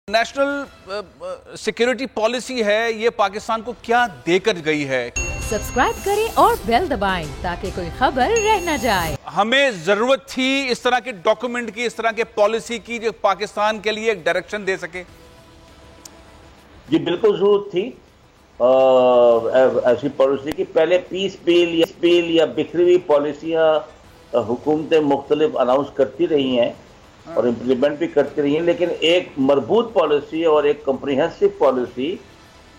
National security policy है, ये पाकिस्तान को क्या देकर गई है। सब्सक्राइब करें और बेल दबाएं ताकि कोई खबर रह न जाए। हमें जरूरत थी इस तरह के डॉक्यूमेंट की, इस तरह के पॉलिसी की जो पाकिस्तान के लिए एक डायरेक्शन दे सके। जी बिल्कुल जरूरत थी ऐसी पॉलिसी की। पहले पीस बिल या बिखरी हुई पॉलिसियां हुकूमतें मुख्तलिफ अनाउंस करती रही हैं और इम्प्लीमेंट भी करती रही हैं, लेकिन एक मजबूत पॉलिसी और एक कम्प्रिहेंसिव पॉलिसी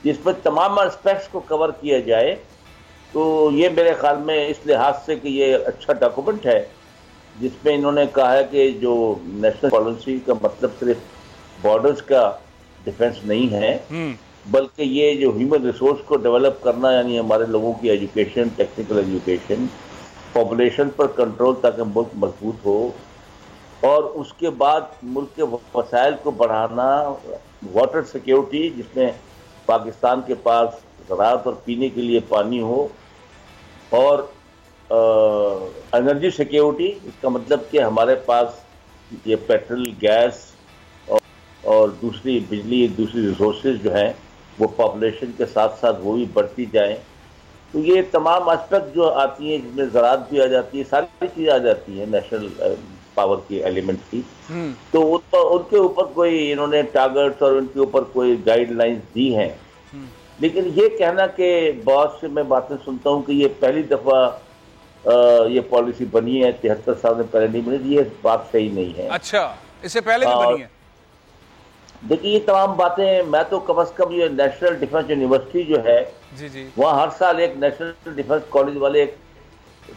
जिसमें तमाम एस्पेक्ट्स को कवर किया जाए, तो ये मेरे ख्याल में इस लिहाज से कि ये अच्छा डॉक्यूमेंट है जिसमें इन्होंने कहा है कि जो नेशनल पॉलिसी का मतलब सिर्फ बॉर्डर्स का डिफेंस नहीं है, बल्कि ये जो ह्यूमन रिसोर्स को डेवलप करना, यानी हमारे लोगों की एजुकेशन, टेक्निकल एजुकेशन, पॉपुलेशन पर कंट्रोल ताकि मुल्क मजबूत हो, और उसके बाद मुल्क के वसाइल को बढ़ाना, वाटर सिक्योरिटी जिसमें पाकिस्तान के पास ज़राअत और पीने के लिए पानी हो, और एनर्जी सिक्योरिटी, इसका मतलब कि हमारे पास ये पेट्रोल, गैस और दूसरी बिजली, दूसरी रिसोर्सेज जो हैं वो पॉपुलेशन के साथ साथ वो भी बढ़ती जाएं। तो ये तमाम एस्पेक्ट जो आती हैं, जिसमें ज़राअत भी आ जाती है, सारी चीज़ें आ जाती हैं नेशनल पावर की एलिमेंट की, तो उनके ऊपर कोई इन्होंने टारगेट्स और उनके ऊपर कोई गाइडलाइंस दी हैं। लेकिन ये कहना कि बहुत से मैं बातें सुनता हूँ कि ये पहली दफ़ा ये पॉलिसी बनी है, 73 साल में पहले नहीं बनी, ये बात सही नहीं है। अच्छा, इससे पहले भी बनी है? देखिए ये तमाम बातें, मैं तो कम से कम ये नेशनल डिफेंस यूनिवर्सिटी जो है जी वहाँ हर साल एक नेशनल डिफेंस कॉलेज वाले एक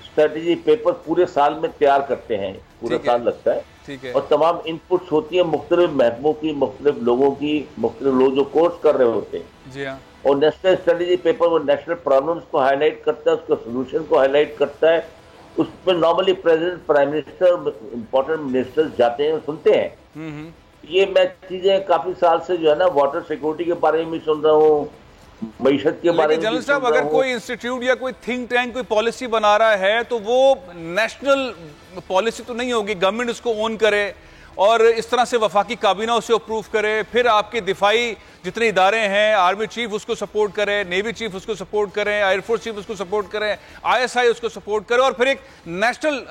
स्ट्रेटेजी पेपर पूरे साल में तैयार करते हैं, पूरा साल लगता है, ठीक है। और तमाम इनपुट्स होती है मुख्तलिफ महकमों की, मुख्तलिफ लोगों की, मुख्तलिफ लोग जो कोर्स कर रहे होते हैं। जी हाँ। और नेशनल स्ट्रेटेजी पेपर वो नेशनल प्रॉब्लम्स को हाईलाइट करता है, उसके सोल्यूशन को हाईलाइट करता है। उसमें normally president, prime minister, important ministers जाते हैं, सुनते हैं। ये मैं चीजें काफी साल से जो है ना वाटर सिक्योरिटी के बारे में भी सुन रहा हूँ, मईशत के बारे में। जनरल साहब, अगर कोई इंस्टीट्यूट या कोई थिंक टैंक कोई पॉलिसी बना रहा है तो वो नेशनल पॉलिसी तो नहीं होगी, गवर्नमेंट उसको ओन करे और इस तरह से वफाकी काबीना उसे अप्रूव करे, फिर आपके दिफाई जितने इदारे हैं, आर्मी चीफ उसको सपोर्ट करे, नेवी चीफ उसको सपोर्ट करें, एयरफोर्स चीफ उसको सपोर्ट करें, ISI उसको सपोर्ट करे, और फिर एक नेशनल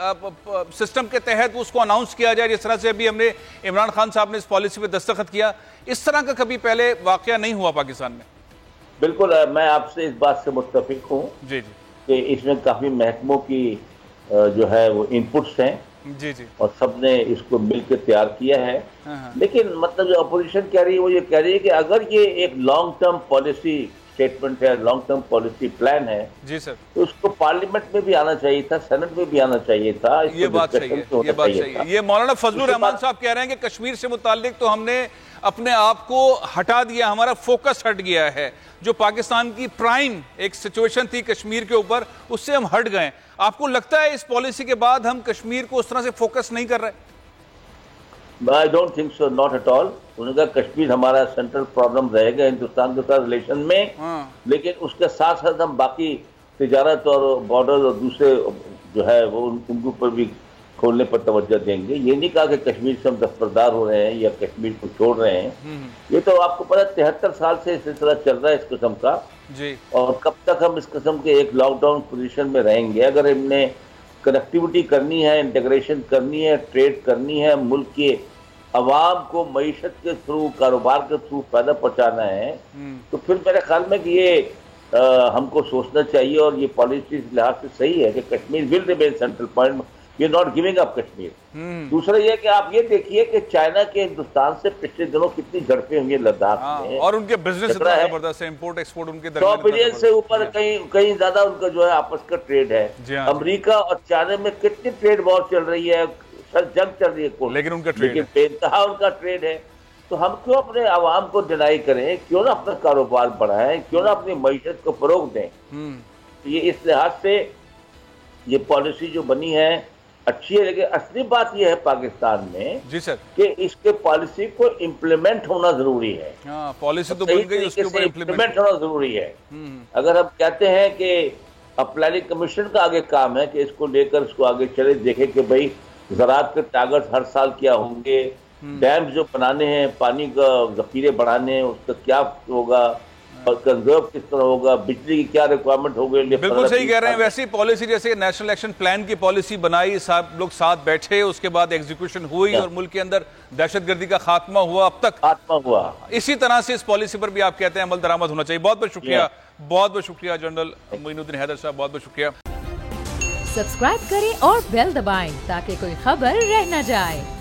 सिस्टम के तहत उसको अनाउंस किया जाए, जिस तरह से अभी हमने इमरान खान साहब ने इस पॉलिसी पर दस्तखत किया। इस तरह का कभी पहले वाकया नहीं हुआ पाकिस्तान में। बिल्कुल, मैं आपसे इस बात से मुत्तफिक हूँ जी कि इसमें काफी महकमों की जो है वो इनपुट्स हैं जी, और सबने इसको मिलकर तैयार किया है। लेकिन मतलब जो अपोजिशन कह रही है वो ये कह रही है कि अगर ये एक लॉन्ग टर्म पॉलिसी स्टेटमेंट है, लॉन्ग टर्म पॉलिसी प्लान है जी सर, तो उसको पार्लियामेंट में भी आना चाहिए था, सेनेट में भी आना चाहिए था। ये बात सही है, ये बात सही है। ये मौलाना फजलुर रहमान साहब कह रहे हैं कि कश्मीर से मुताल्लिक तो हमने अपने आप को हटा दिया, हमारा फोकस हट गया है। जो पाकिस्तान की प्राइम एक सिचुएशन थी कश्मीर के ऊपर, उससे हम हट गए। आपको लगता है इस पॉलिसी के बाद हम कश्मीर को उस तरह से फोकस नहीं कर रहे? I don't think so, not at all. उन्होंने कहा कश्मीर हमारा सेंट्रल प्रॉब्लम रहेगा हिंदुस्तान के साथ रिलेशन में, लेकिन उसके साथ साथ हम बाकी तिजारत और बॉर्डर और दूसरे जो है वो उनके ऊपर भी खोलने पर तवज्जो देंगे। ये नहीं कहा कि कश्मीर से हम दस्तबरदार हो रहे हैं या कश्मीर को छोड़ रहे हैं। ये तो आपको पता है 73 साल से सिलसिला चल रहा है इस किस्म का जी, और कब तक हम इस किस्म के एक लॉकडाउन पोजीशन में रहेंगे। अगर हमने कनेक्टिविटी करनी है, इंटीग्रेशन करनी है, ट्रेड करनी है, मुल्क के अवाम को मईशत के थ्रू, कारोबार के थ्रू फायदा पहुंचाना है, तो फिर मेरे ख्याल में कि ये हमको सोचना चाहिए, और ये पॉलिसी इस लिहाज से सही है कि Kashmir will remain central point, we are not giving up Kashmir. दूसरा ये कि आप ये देखिए कि चाइना के हिंदुस्तान से पिछले दिनों कितनी झड़पें हुई है लद्दाख में, और उनके बिजनेस इतना जबरदस्त है, इंपोर्ट एक्सपोर्ट उनके 100 बिलियन से ऊपर, कहीं ज्यादा उनका जो है आपस का ट्रेड है। अमेरिका और चाइना में कितनी ट्रेड वॉर चल रही है, सर जंग चल रही है, लेकिन उनका ट्रेड बेइंतहा उनका ट्रेड है। तो हम क्यों अपने आवाम को डिनाई करें, क्यों ना अपना कारोबार बढ़ाएं, क्यों ना अपनी मईशत को फरोग दें। ये इस लिहाज से ये पॉलिसी जो बनी है अच्छी है, लेकिन असली बात यह है पाकिस्तान में जी सर कि इसके पॉलिसी को इम्प्लीमेंट होना जरूरी है। पॉलिसी तो बन गई, उसके ऊपर इम्प्लीमेंट होना जरूरी है। अगर हम कहते हैं कि अब प्लानिंग कमीशन का आगे काम है कि इसको लेकर इसको आगे चले, देखे कि भाई ज़राअत के टारगेट हर साल क्या होंगे, डैम जो बनाने हैं, पानी का जखीरे बढ़ाने हैं, उसका क्या होगा और कंजर्व किस तरह होगा, बिजली की क्या रिक्वायरमेंट होगी। बिल्कुल सही कह रहे हैं। वैसी पॉलिसी जैसे नेशनल एक्शन प्लान की पॉलिसी बनाई, सब लोग साथ बैठे, उसके बाद एग्जीक्यूशन हुई और मुल्क के अंदर दहशतगर्दी का खात्मा हुआ, अब तक खात्मा हुआ। इसी तरह से इस पॉलिसी पर भी आप कहते हैं अमल दरामद होना चाहिए। बहुत बहुत शुक्रिया, बहुत बहुत शुक्रिया जनरल मोइनुद्दीन हैदर साहब, बहुत बहुत शुक्रिया। सब्सक्राइब करें और बेल दबाएं ताकि कोई खबर रह न जाए।